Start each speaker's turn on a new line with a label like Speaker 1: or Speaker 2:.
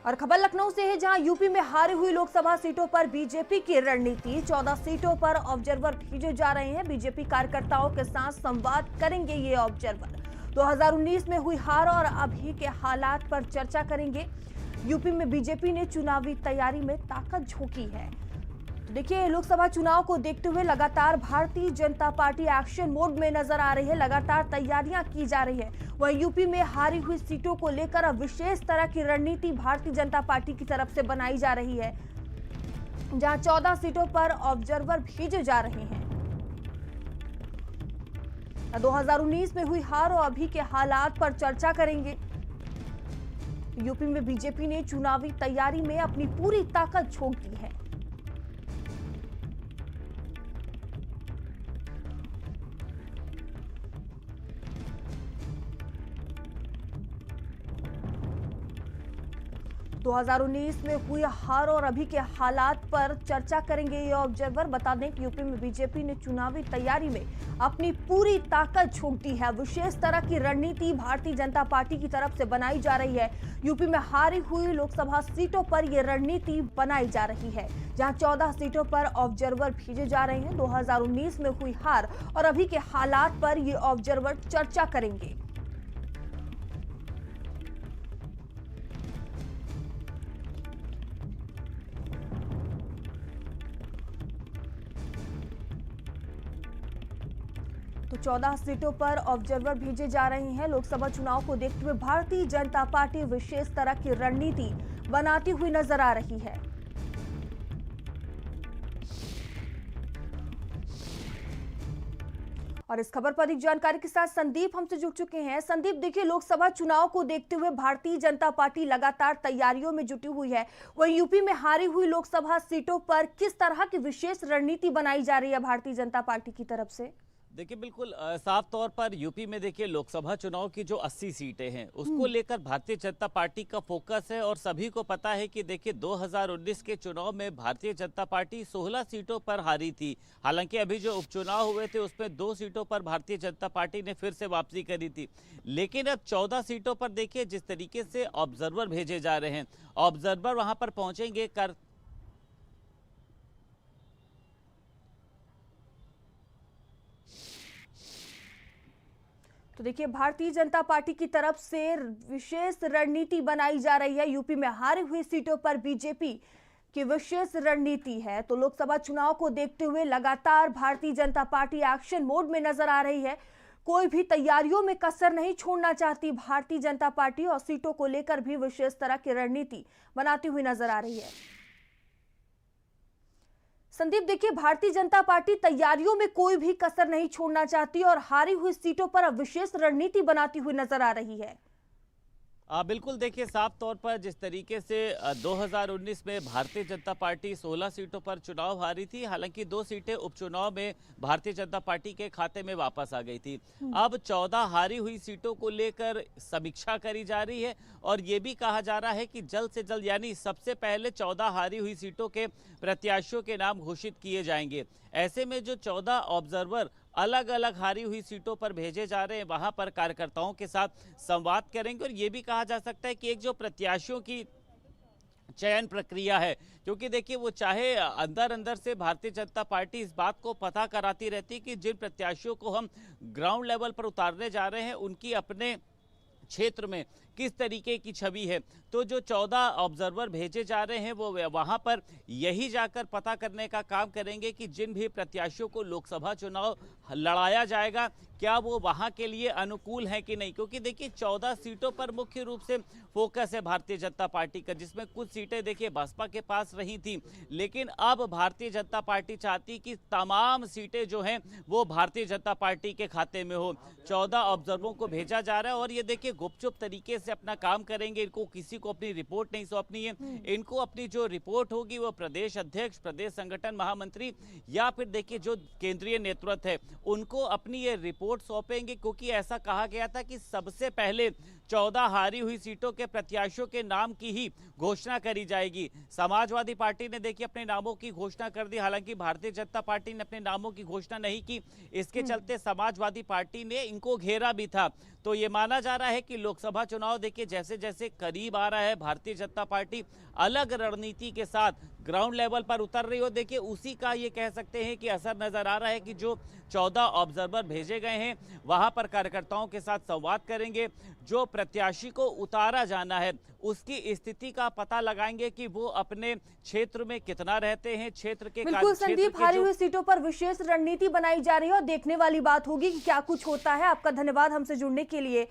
Speaker 1: और खबर लखनऊ से है, जहां यूपी में हारी हुई लोकसभा सीटों पर बीजेपी की रणनीति। 14 सीटों पर ऑब्जर्वर भेजे जा रहे हैं। बीजेपी कार्यकर्ताओं के साथ संवाद करेंगे ये ऑब्जर्वर। 2019 में हुई हार और अभी के हालात पर चर्चा करेंगे। यूपी में बीजेपी ने चुनावी तैयारी में ताकत झोंकी है। तो देखिए, लोकसभा चुनाव को देखते हुए लगातार Bharatiya Janata party action mode में नजर आ रही है। लगातार तैयारियां की जा रही है। वहीं यूपी में हारी हुई सीटों को लेकर अब विशेष तरह की रणनीति भारतीय जनता पार्टी की तरफ से बनाई जा रही है, जहां 14 सीटों पर ऑब्जर्वर भेजे जा रहे हैं। 2019 में हुई हार और अभी के हालात पर चर्चा करेंगे। यूपी में बीजेपी ने चुनावी तैयारी में अपनी पूरी ताकत झोंक दी है। तो 2019 में हुई हार और अभी के हालात पर चर्चा करेंगे ये ऑब्जर्वर। बता दें कि यूपी में बीजेपी ने चुनावी तैयारी में अपनी पूरी ताकत झोंक दी है। विशेष तरह की रणनीति भारतीय जनता पार्टी की तरफ से बनाई जा रही है। यूपी में हारी हुई लोकसभा सीटों पर यह रणनीति बनाई जा रही है, जहां 14 सीटों पर ऑब्जर्वर भेजे जा रहे हैं। 2019 में हुई हार और अभी के हालात पर ये ऑब्जर्वर चर्चा करेंगे। तो 14 सीटों पर ऑब्जर्वर भेजे जा रहे हैं। लोकसभा चुनाव को देखते हुए भारतीय जनता पार्टी विशेष तरह की रणनीति बनाती हुई नजर आ रही है। और इस खबर पर अधिक जानकारी के साथ संदीप हमसे जुड़ चुके हैं। संदीप, देखिए, लोकसभा चुनाव को देखते हुए भारतीय जनता पार्टी लगातार तैयारियों में जुटी हुई है। वहीं यूपी में हारी हुई लोकसभा सीटों पर किस तरह की विशेष रणनीति बनाई जा रही है भारतीय जनता पार्टी की तरफ से?
Speaker 2: देखिए, बिल्कुल साफ तौर पर यूपी में देखिए लोकसभा चुनाव की जो 80 सीटें हैं उसको लेकर भारतीय जनता पार्टी का फोकस है। और सभी को पता है कि देखिए 2019 के चुनाव में भारतीय जनता पार्टी 16 सीटों पर हारी थी। हालांकि अभी जो उपचुनाव हुए थे उसमें 2 सीटों पर भारतीय जनता पार्टी ने फिर से वापसी करी थी। लेकिन अब 14 सीटों पर देखिए जिस तरीके से ऑब्जर्वर भेजे जा रहे हैं, ऑब्जर्वर वहां पर पहुंचेंगे
Speaker 1: तो देखिए, भारतीय जनता पार्टी की तरफ से विशेष रणनीति बनाई जा रही है। यूपी में हारी हुई सीटों पर बीजेपी की विशेष रणनीति है। तो लोकसभा चुनाव को देखते हुए लगातार Bharatiya Janata party action mode में नजर आ रही है। कोई भी तैयारियों में कसर नहीं छोड़ना चाहती भारतीय जनता पार्टी और सीटों को लेकर भी विशेष तरह की रणनीति बनाती हुई नजर आ रही है। संदीप, देखिए, भारतीय जनता पार्टी तैयारियों में कोई भी कसर नहीं छोड़ना चाहती और हारी हुई सीटों पर अब विशेष रणनीति बनाती हुई नजर आ रही है।
Speaker 2: बिल्कुल, देखिए साफ तौर पर जिस तरीके से 2019 में भारतीय जनता पार्टी 16 सीटों पर चुनाव हारी थी। हालांकि 2 सीटें उपचुनाव में भारतीय जनता पार्टी के खाते में वापस आ गई थी। अब 14 हारी हुई सीटों को लेकर समीक्षा करी जा रही है और ये भी कहा जा रहा है कि जल्द से जल्द यानी सबसे पहले 14 हारी हुई सीटों के प्रत्याशियों के नाम घोषित किए जाएंगे। ऐसे में जो 14 ऑब्जर्वर अलग अलग हारी हुई सीटों पर भेजे जा रहे हैं वहां पर कार्यकर्ताओं के साथ संवाद करेंगे। और ये भी कहा जा सकता है कि एक जो प्रत्याशियों की चयन प्रक्रिया है, क्योंकि देखिए वो चाहे अंदर अंदर से भारतीय जनता पार्टी इस बात को पता कराती रहती है कि जिन प्रत्याशियों को हम ग्राउंड लेवल पर उतारने जा रहे हैं उनकी अपने क्षेत्र में किस तरीके की छवि है। तो जो 14 ऑब्जर्वर भेजे जा रहे हैं वो वहां पर यही जाकर पता करने का काम करेंगे कि जिन भी प्रत्याशियों को लोकसभा चुनाव लड़ाया जाएगा क्या वो वहां के लिए अनुकूल है कि नहीं। क्योंकि देखिए 14 सीटों पर मुख्य रूप से फोकस है भारतीय जनता पार्टी का, जिसमें कुछ सीटें देखिए बसपा के पास रही थी। लेकिन अब भारतीय जनता पार्टी चाहती कि तमाम सीटें जो हैं वो भारतीय जनता पार्टी के खाते में हो। 14 ऑब्जर्वरों को भेजा जा रहा है और ये देखिए गुपचुप तरीके से अपना काम करेंगे। इनको किसी को अपनी रिपोर्ट नहीं सौंपनी है। इनको अपनी जो रिपोर्ट होगी वो प्रदेश अध्यक्ष, प्रदेश संगठन महामंत्री या फिर देखिए जो केंद्रीय नेतृत्व है उनको अपनी ये रिपोर्ट सौंपेंगे। क्योंकि ऐसा कहा गया था कि सबसे पहले 14 हारी हुई सीटों के प्रत्याशियों के नाम की ही घोषणा करी जाएगी। समाजवादी पार्टी ने देखिए अपने नामों की घोषणा कर दी, हालांकि भारतीय जनता पार्टी ने अपने नामों की घोषणा नहीं की। इसके चलते समाजवादी पार्टी ने इनको घेरा भी था। तो ये माना जा रहा है कि लोकसभा चुनाव देखिए जैसे जैसे करीब आ रहा है, भारतीय जनता पार्टी अलग रणनीति के साथ ग्राउंड लेवल पर उतर रही हो। देखिए उसी का ये कह सकते हैं कि असर नजर आ रहा है कि जो 14 ऑब्जर्वर भेजे गए हैं वहां पर कार्यकर्ताओं के साथ संवाद करेंगे, जो प्रत्याशी को उतारा जाना है उसकी स्थिति का पता लगाएंगे कि वो अपने क्षेत्र में कितना रहते हैं, क्षेत्र के
Speaker 1: बिल्कुल संदीप, हारी हुई सीटों पर विशेष रणनीति बनाई जा रही है और देखने वाली बात होगी कि क्या कुछ होता है। आपका धन्यवाद हमसे जुड़ने के लिए।